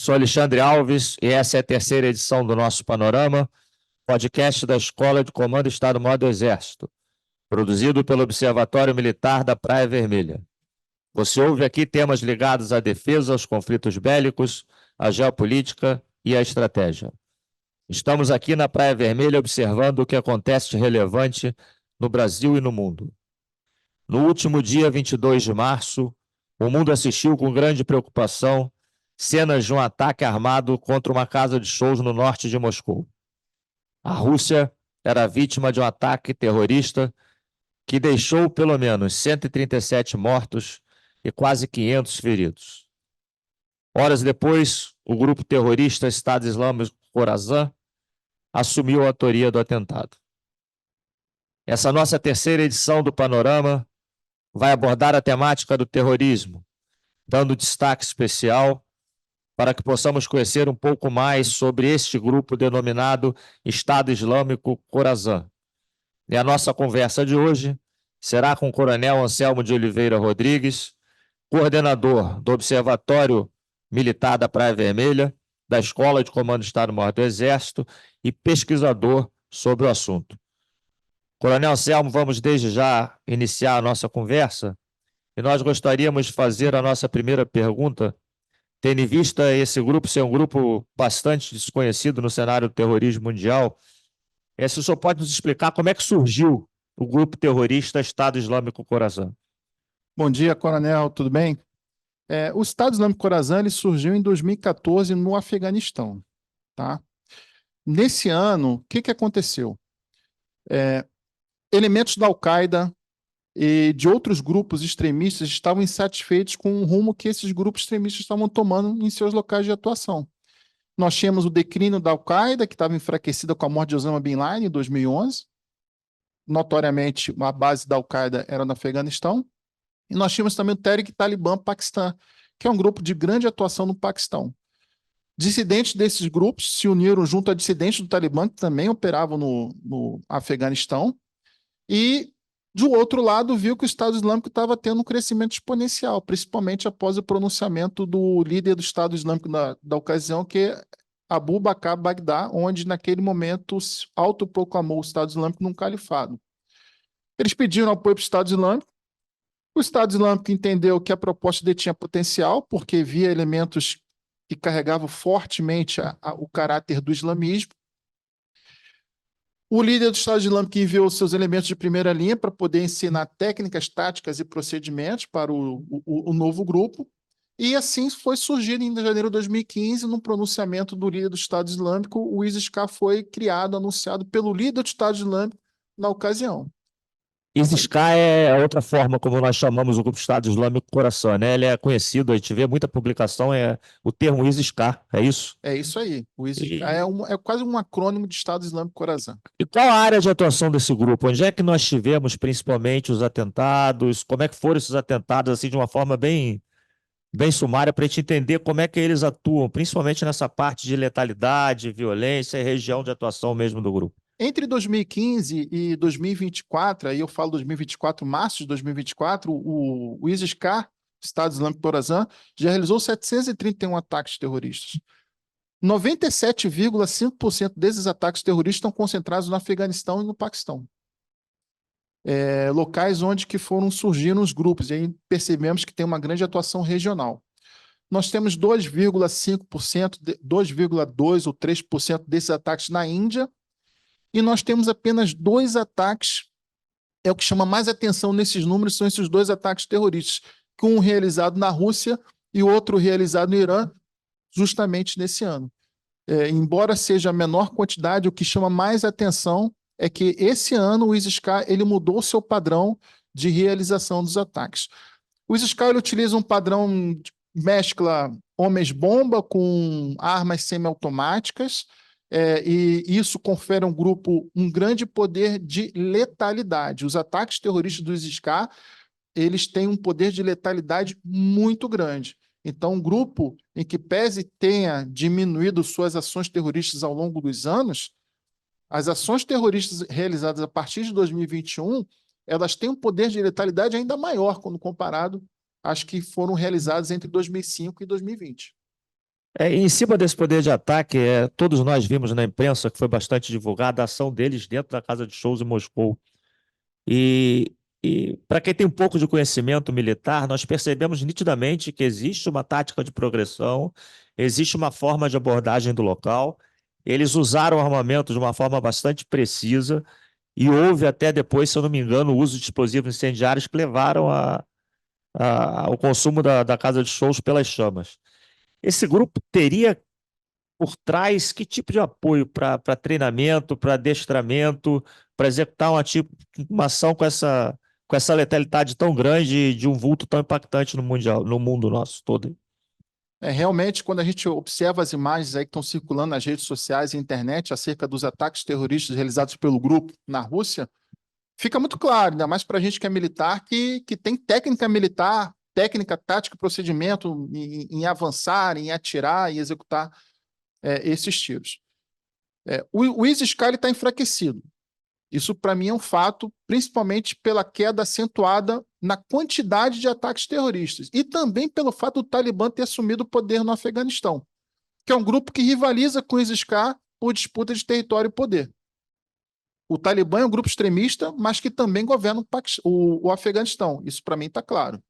Sou Alexandre Alves e essa é a terceira edição do nosso Panorama, podcast da Escola de Comando Estado-Maior do Exército, produzido pelo Observatório Militar da Praia Vermelha. Você ouve aqui temas ligados à defesa, aos conflitos bélicos, à geopolítica e à estratégia. Estamos aqui na Praia Vermelha observando o que acontece de relevante no Brasil e no mundo. No último dia 22 de março, o mundo assistiu com grande preocupação cenas de um ataque armado contra uma casa de shows no norte de Moscou. A Rússia era vítima de um ataque terrorista que deixou pelo menos 137 mortos e quase 500 feridos. Horas depois, o grupo terrorista Estado Islâmico Khorasan assumiu a autoria do atentado. Essa nossa terceira edição do Panorama vai abordar a temática do terrorismo, dando destaque especial para que possamos conhecer um pouco mais sobre este grupo denominado Estado Islâmico Khorasan. E a nossa conversa de hoje será com o Coronel Anselmo de Oliveira Rodrigues, coordenador do Observatório Militar da Praia Vermelha, da Escola de Comando Estado-Maior do Exército e pesquisador sobre o assunto. Coronel Anselmo, vamos desde já iniciar a nossa conversa e nós gostaríamos de fazer a nossa primeira pergunta, tendo em vista esse grupo ser um grupo bastante desconhecido no cenário do terrorismo mundial. Se o senhor pode nos explicar como é que surgiu o grupo terrorista Estado Islâmico Khorasan? Bom dia, coronel, tudo bem? O Estado Islâmico Khorasan ele surgiu em 2014 no Afeganistão. Tá? Nesse ano, o que aconteceu? Elementos da Al-Qaeda e de outros grupos extremistas estavam insatisfeitos com o rumo que esses grupos extremistas estavam tomando em seus locais de atuação. Nós tínhamos o declínio da Al-Qaeda, que estava enfraquecida com a morte de Osama Bin Laden em 2011. Notoriamente, a base da Al-Qaeda era no Afeganistão. E nós tínhamos também o Tehrik-i-Talibã Paquistão, que é um grupo de grande atuação no Paquistão. Dissidentes desses grupos se uniram junto a dissidentes do Talibã, que também operavam no Afeganistão. E, do outro lado, viu que o Estado Islâmico estava tendo um crescimento exponencial, principalmente após o pronunciamento do líder do Estado Islâmico da ocasião, que é Abu Bakr Baghdad, onde, naquele momento, autoproclamou o Estado Islâmico num califado. Eles pediram apoio para o Estado Islâmico. O Estado Islâmico entendeu que a proposta dele tinha potencial, porque via elementos que carregavam fortemente o caráter do islamismo. O líder do Estado Islâmico enviou seus elementos de primeira linha para poder ensinar técnicas, táticas e procedimentos para o novo grupo. E assim foi surgido em janeiro de 2015, no pronunciamento do líder do Estado Islâmico, o ISIS-K foi criado, anunciado pelo líder do Estado Islâmico na ocasião. ISIS-K é outra forma como nós chamamos o grupo Estado Islâmico Khorasan, né? Ele é conhecido, a gente vê muita publicação, o termo ISIS-K, é isso? É isso aí. O ISIS-K é quase um acrônimo de Estado Islâmico Khorasan. E qual a área de atuação desse grupo? Onde é que nós tivemos principalmente os atentados? Como é que foram esses atentados, assim, de uma forma bem sumária, para a gente entender como é que eles atuam, principalmente nessa parte de letalidade, violência e região de atuação mesmo do grupo? Entre 2015 e 2024, aí eu falo 2024, março de 2024, o ISIS-K, Estado Islâmico Khorasan, já realizou 731 ataques terroristas. 97,5% desses ataques terroristas estão concentrados no Afeganistão e no Paquistão. Locais onde que foram surgindo os grupos, e aí percebemos que tem uma grande atuação regional. Nós temos 2,5%, 2,2% ou 3% desses ataques na Índia, e nós temos apenas 2 ataques, o que chama mais atenção nesses números são esses 2 ataques terroristas, um realizado na Rússia e outro realizado no Irã, justamente nesse ano. Embora seja a menor quantidade, o que chama mais atenção é que esse ano o ISIS-K ele mudou o seu padrão de realização dos ataques. O ISIS-K ele utiliza um padrão de mescla homens-bomba com armas semiautomáticas, e isso confere ao grupo um grande poder de letalidade. Os ataques terroristas do ISIS-K, eles têm um poder de letalidade muito grande. Então, um grupo em que pese tenha diminuído suas ações terroristas ao longo dos anos, as ações terroristas realizadas a partir de 2021, elas têm um poder de letalidade ainda maior quando comparado às que foram realizadas entre 2005 e 2020. Em cima desse poder de ataque, todos nós vimos na imprensa que foi bastante divulgada a ação deles dentro da casa de shows em Moscou. E, e para quem tem um pouco de conhecimento militar, nós percebemos nitidamente que existe uma tática de progressão, existe uma forma de abordagem do local. Eles usaram o armamento de uma forma bastante precisa e houve até depois, se eu não me engano, o uso de explosivos incendiários que levaram ao consumo da casa de shows pelas chamas. Esse grupo teria por trás que tipo de apoio para treinamento, para adestramento, para executar uma ação com essa letalidade tão grande de um vulto tão impactante no mundial, no mundo nosso todo? Realmente, quando a gente observa as imagens aí que estão circulando nas redes sociais e internet acerca dos ataques terroristas realizados pelo grupo na Rússia, fica muito claro, ainda mais para a gente que é militar, que tem técnica militar, técnica, tática, procedimento em avançar, em atirar e executar esses tiros. O Isis-K está enfraquecido. Isso, para mim, é um fato, principalmente pela queda acentuada na quantidade de ataques terroristas e também pelo fato do Talibã ter assumido o poder no Afeganistão, que é um grupo que rivaliza com o Isis-K por disputa de território e poder. O Talibã é um grupo extremista, mas que também governa o Afeganistão. Isso, para mim, está claro.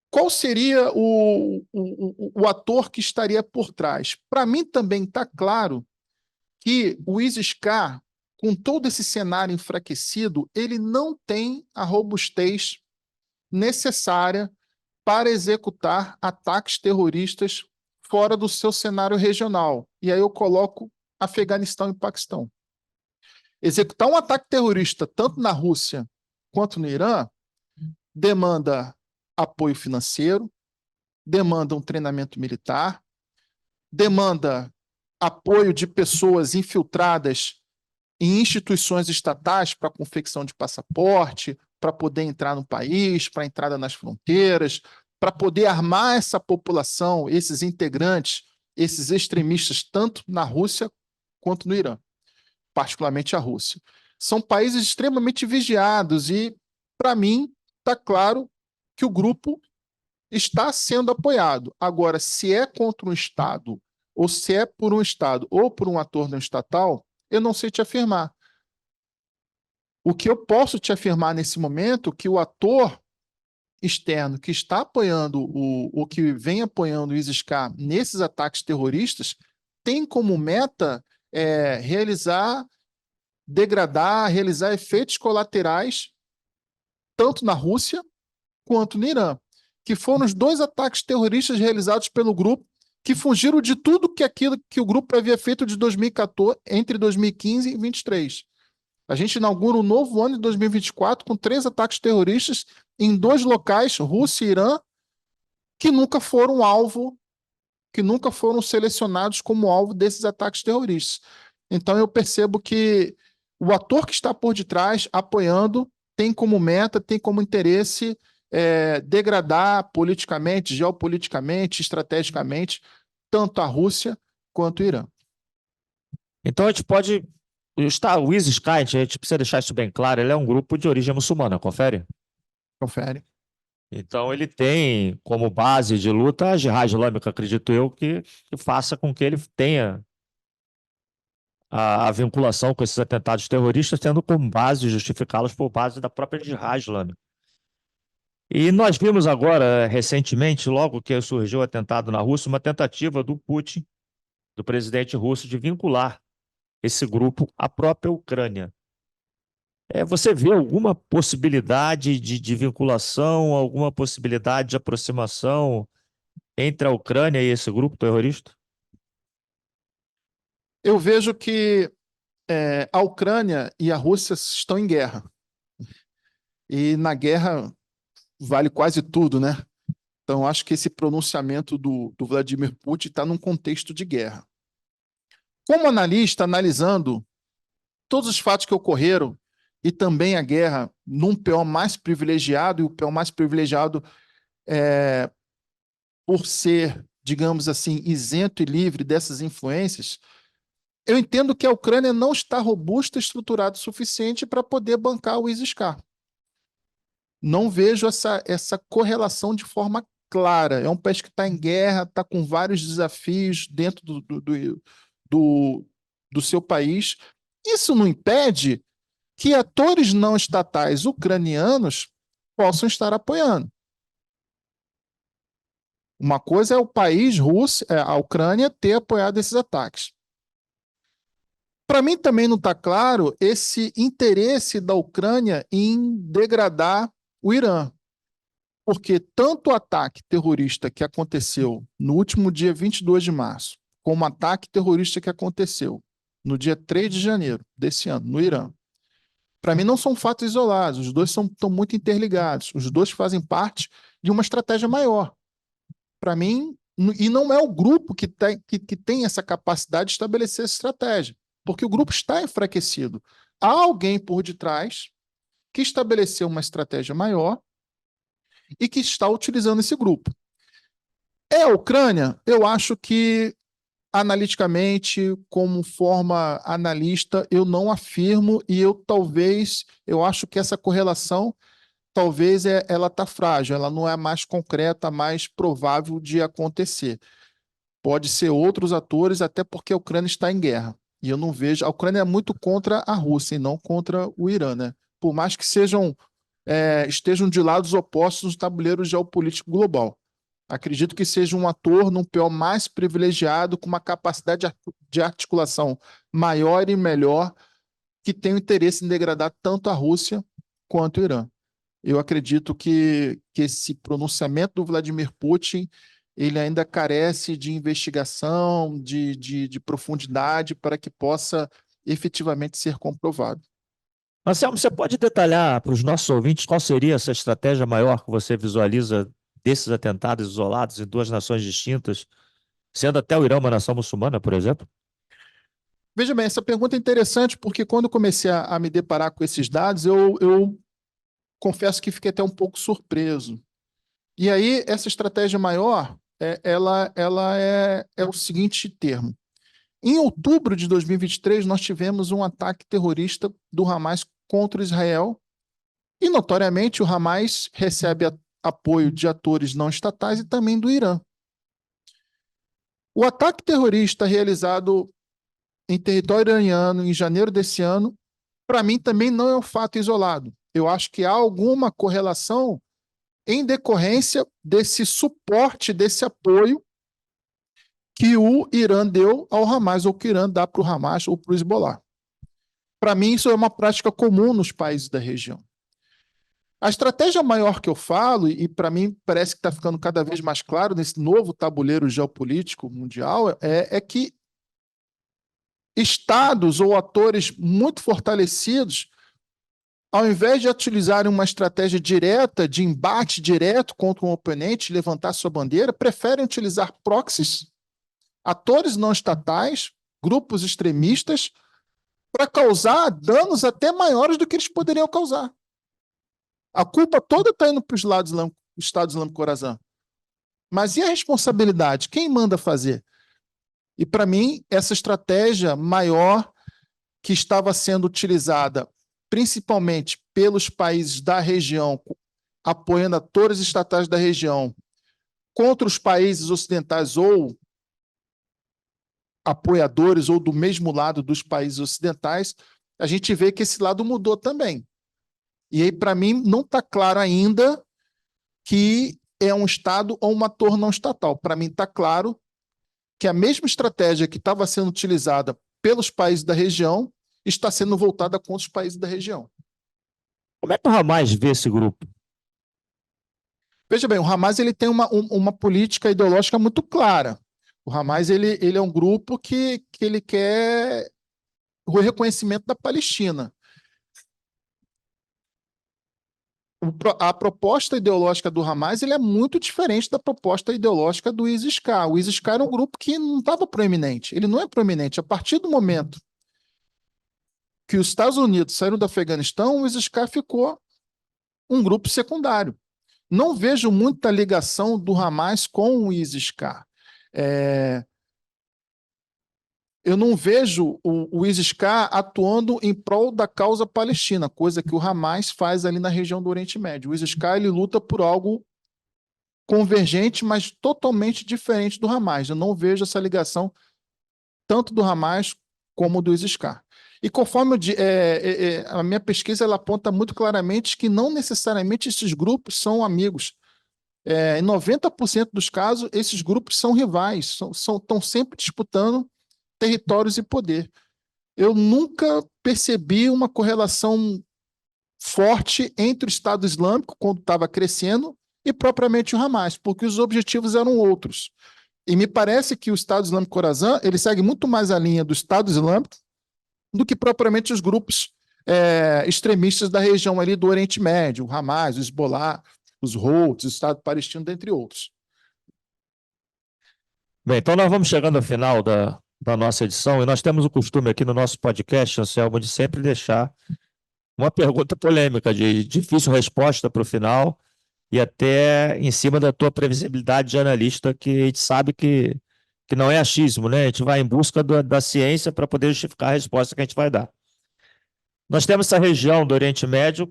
Qual seria o ator que estaria por trás? Para mim, também está claro que o Isis-K, com todo esse cenário enfraquecido, ele não tem a robustez necessária para executar ataques terroristas fora do seu cenário regional. E aí eu coloco Afeganistão e Paquistão. Executar um ataque terrorista tanto na Rússia quanto no Irã demanda apoio financeiro, demanda um treinamento militar, demanda apoio de pessoas infiltradas em instituições estatais para confecção de passaporte, para poder entrar no país, para entrada nas fronteiras, para poder armar essa população, esses integrantes, esses extremistas, tanto na Rússia quanto no Irã, particularmente a Rússia. São países extremamente vigiados e, para mim, está claro que o grupo está sendo apoiado. Agora, se é contra um Estado, ou se é por um Estado ou por um ator não estatal, eu não sei te afirmar. O que eu posso te afirmar nesse momento é que o ator externo que está apoiando o que vem apoiando o ISIS-K nesses ataques terroristas tem como meta realizar, degradar, realizar efeitos colaterais tanto na Rússia quanto no Irã, que foram os 2 ataques terroristas realizados pelo grupo que fugiram de tudo aquilo que o grupo havia feito de 2014, entre 2015 e 2023. A gente inaugura um novo ano de 2024 com 3 ataques terroristas em 2 locais, Rússia e Irã, que nunca foram alvo, que nunca foram selecionados como alvo desses ataques terroristas. Então eu percebo que o ator que está por detrás, apoiando, tem como meta, tem como interesse degradar politicamente, geopoliticamente, estrategicamente, tanto a Rússia quanto o Irã. Então a gente pode. O ISIS-K, a gente precisa deixar isso bem claro, ele é um grupo de origem muçulmana, confere? Confere. Então ele tem como base de luta a Jihad Islâmica, acredito eu, que faça com que ele tenha a vinculação com esses atentados terroristas, tendo como base justificá-los por base da própria Jihad Islâmica. E nós vimos agora, recentemente, logo que surgiu o atentado na Rússia, uma tentativa do Putin, do presidente russo, de vincular esse grupo à própria Ucrânia. Você vê alguma possibilidade de vinculação, alguma possibilidade de aproximação entre a Ucrânia e esse grupo terrorista? Eu vejo que a Ucrânia e a Rússia estão em guerra. E na guerra vale quase tudo, né? Então, acho que esse pronunciamento do Vladimir Putin está num contexto de guerra. Como analista, analisando todos os fatos que ocorreram e também a guerra num PO mais privilegiado, e o PO mais privilegiado por ser, digamos assim, isento e livre dessas influências, eu entendo que a Ucrânia não está robusta e estruturada o suficiente para poder bancar o ISIS-K. Não vejo essa correlação de forma clara, é um país que está em guerra, está com vários desafios dentro do, do seu país. Isso não impede que atores não estatais ucranianos possam estar apoiando. Uma coisa é o país, a Ucrânia, ter apoiado esses ataques. Para mim também não está claro esse interesse da Ucrânia em degradar o Irã, porque tanto o ataque terrorista que aconteceu no último dia 22 de março, como o ataque terrorista que aconteceu no dia 3 de janeiro desse ano, no Irã, para mim não são fatos isolados, os dois estão muito interligados, os dois fazem parte de uma estratégia maior. Para mim, e não é o grupo que tem essa capacidade de estabelecer essa estratégia, porque o grupo está enfraquecido. Há alguém por detrás que estabeleceu uma estratégia maior e que está utilizando esse grupo. É a Ucrânia? Eu acho que, analiticamente, como forma analista, eu não afirmo e eu acho que essa correlação talvez ela está frágil, ela não é mais concreta, mais provável de acontecer. Pode ser outros atores, até porque a Ucrânia está em guerra. E eu não vejo. A Ucrânia é muito contra a Rússia e não contra o Irã, né? Por mais que estejam de lados opostos no tabuleiro geopolítico global. Acredito que seja um ator num papel mais privilegiado, com uma capacidade de articulação maior e melhor, que tem o interesse em degradar tanto a Rússia quanto o Irã. Eu acredito que esse pronunciamento do Vladimir Putin ele ainda carece de investigação, de profundidade, para que possa efetivamente ser comprovado. Anselmo, você pode detalhar para os nossos ouvintes qual seria essa estratégia maior que você visualiza desses atentados isolados em duas nações distintas, sendo até o Irã uma nação muçulmana, por exemplo? Veja bem, essa pergunta é interessante porque quando eu comecei a me deparar com esses dados, eu confesso que fiquei até um pouco surpreso. E aí, essa estratégia maior, ela é o seguinte termo. Em outubro de 2023, nós tivemos um ataque terrorista do Hamas contra Israel e, notoriamente, o Hamas recebe apoio de atores não estatais e também do Irã. O ataque terrorista realizado em território iraniano em janeiro desse ano, para mim, também não é um fato isolado. Eu acho que há alguma correlação em decorrência desse suporte, desse apoio que o Irã deu ao Hamas, ou que o Irã dá para o Hamas ou para o Hezbollah. Para mim, isso é uma prática comum nos países da região. A estratégia maior que eu falo, e para mim parece que está ficando cada vez mais claro nesse novo tabuleiro geopolítico mundial, é que estados ou atores muito fortalecidos, ao invés de utilizarem uma estratégia direta, de embate direto contra um oponente, levantar sua bandeira, preferem utilizar proxies, atores não estatais, grupos extremistas, para causar danos até maiores do que eles poderiam causar. A culpa toda está indo para o Estado Islâmico Khorasan. Mas e a responsabilidade? Quem manda fazer? E, para mim, essa estratégia maior que estava sendo utilizada principalmente pelos países da região, apoiando atores estatais da região, contra os países ocidentais ou apoiadores ou do mesmo lado dos países ocidentais, a gente vê que esse lado mudou também. E aí, para mim, não está claro ainda que é um Estado ou um ator não estatal. Para mim, está claro que a mesma estratégia que estava sendo utilizada pelos países da região está sendo voltada contra os países da região. Como é que o Hamas vê esse grupo? Veja bem, o Hamas ele tem uma política ideológica muito clara. O Hamas ele é um grupo que ele quer o reconhecimento da Palestina. A proposta ideológica do Hamas ele é muito diferente da proposta ideológica do ISIS-K. O ISIS-K era um grupo que não estava proeminente. Ele não é proeminente. A partir do momento que os Estados Unidos saíram do Afeganistão, o ISIS-K ficou um grupo secundário. Não vejo muita ligação do Hamas com o ISIS-K. Eu não vejo o ISIS-K atuando em prol da causa palestina, coisa que o Hamas faz ali na região do Oriente Médio. O ISIS-K ele luta por algo convergente, mas totalmente diferente do Hamas. Eu não vejo essa ligação tanto do Hamas como do ISIS-K. E conforme a minha pesquisa ela aponta muito claramente que não necessariamente esses grupos são amigos. Em 90% dos casos, esses grupos são rivais, estão sempre disputando territórios e poder. Eu nunca percebi uma correlação forte entre o Estado Islâmico, quando estava crescendo, e propriamente o Hamas, porque os objetivos eram outros. E me parece que o Estado Islâmico Khorasan, ele segue muito mais a linha do Estado Islâmico do que propriamente os grupos extremistas da região ali do Oriente Médio, o Hamas, o Hezbollah, os Houthis, o Estado palestino, dentre outros. Bem, então nós vamos chegando ao final da nossa edição e nós temos o costume aqui no nosso podcast, Anselmo, de sempre deixar uma pergunta polêmica, de difícil resposta para o final e até em cima da tua previsibilidade de analista, que a gente sabe que não é achismo, né? A gente vai em busca da ciência para poder justificar a resposta que a gente vai dar. Nós temos essa região do Oriente Médio,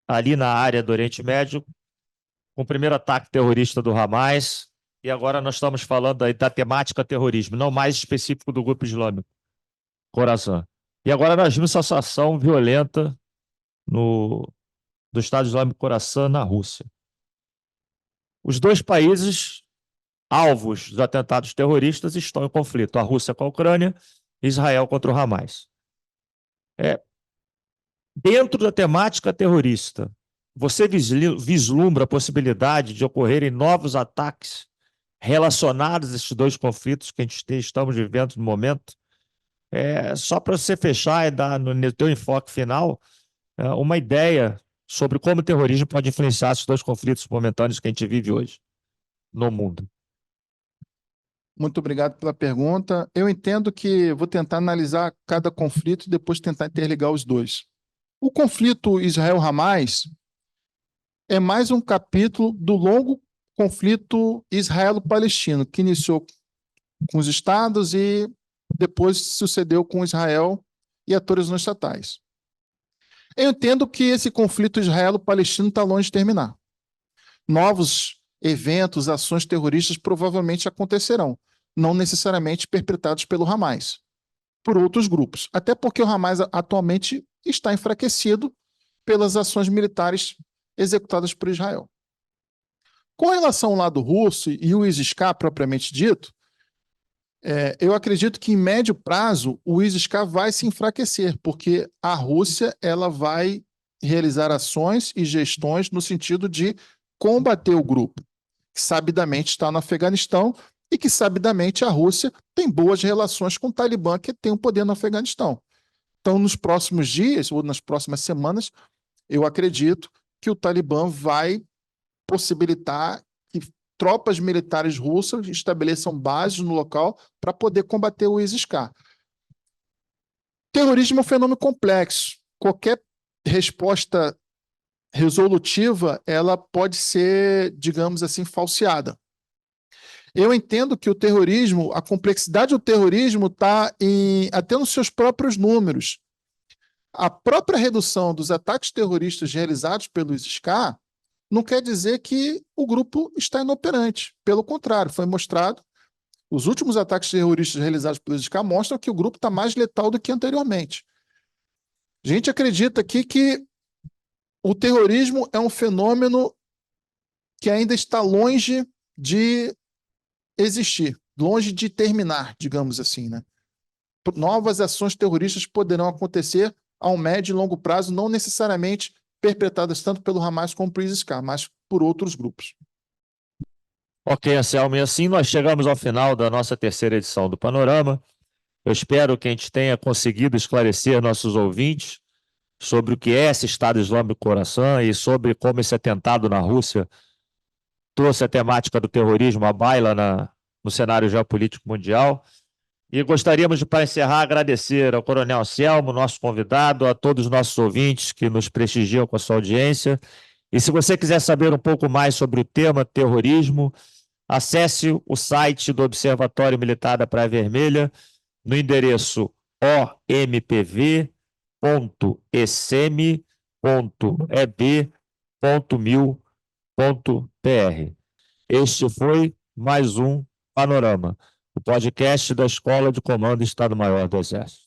ali na área do Oriente Médio, com o primeiro ataque terrorista do Hamas, e agora nós estamos falando aí da temática terrorismo, não mais específico do grupo islâmico, Khorasan. E agora nós vimos essa ação violenta do Estado Islâmico Khorasan na Rússia. Os dois países alvos dos atentados terroristas estão em conflito, a Rússia com a Ucrânia e Israel contra o Hamas. Dentro da temática terrorista, você vislumbra a possibilidade de ocorrerem novos ataques relacionados a esses dois conflitos que a gente estamos vivendo no momento? Só para você fechar e dar no teu enfoque final, uma ideia sobre como o terrorismo pode influenciar esses dois conflitos momentâneos que a gente vive hoje no mundo. Muito obrigado pela pergunta. Eu entendo que vou tentar analisar cada conflito e depois tentar interligar os dois. O conflito Israel-Hamas é mais um capítulo do longo conflito israelo-palestino, que iniciou com os estados e depois sucedeu com Israel e atores não estatais. Eu entendo que esse conflito israelo-palestino está longe de terminar. Novos eventos, ações terroristas provavelmente acontecerão, não necessariamente perpetrados pelo Hamas, por outros grupos. Até porque o Hamas atualmente está enfraquecido pelas ações militares executadas por Israel. Com relação ao lado russo e o ISIS-K propriamente dito, eu acredito que em médio prazo o ISIS-K vai se enfraquecer, porque a Rússia ela vai realizar ações e gestões no sentido de combater o grupo, que sabidamente está no Afeganistão e que sabidamente a Rússia tem boas relações com o Talibã, que tem o poder no Afeganistão. Então, nos próximos dias ou nas próximas semanas, eu acredito que o Talibã vai possibilitar que tropas militares russas estabeleçam bases no local para poder combater o ISIS-K. Terrorismo é um fenômeno complexo. Qualquer resposta resolutiva, ela pode ser, digamos assim, falseada. Eu entendo que o terrorismo, a complexidade do terrorismo está até nos seus próprios números. A própria redução dos ataques terroristas realizados pelo ISIS-K não quer dizer que o grupo está inoperante. Pelo contrário, foi mostrado, os últimos ataques terroristas realizados pelo ISIS-K mostram que o grupo está mais letal do que anteriormente. A gente acredita aqui que o terrorismo é um fenômeno que ainda está longe de existir, longe de terminar, digamos assim, né? Novas ações terroristas poderão acontecer ao médio e longo prazo, não necessariamente perpetradas tanto pelo Hamas como pelo ISIS-K, mas por outros grupos. Ok, Anselmo, e assim nós chegamos ao final da nossa terceira edição do Panorama. Eu espero que a gente tenha conseguido esclarecer nossos ouvintes sobre o que é esse Estado Islâmico Khorasan e sobre como esse atentado na Rússia trouxe a temática do terrorismo à baila no cenário geopolítico mundial. E gostaríamos de, para encerrar, agradecer ao Coronel Anselmo, nosso convidado, a todos os nossos ouvintes que nos prestigiam com a sua audiência. E se você quiser saber um pouco mais sobre o tema terrorismo, acesse o site do Observatório Militar da Praia Vermelha no endereço ompv.ecm.eb.mil.br. Este foi mais um Panorama, o podcast da Escola de Comando Estado-Maior do Exército.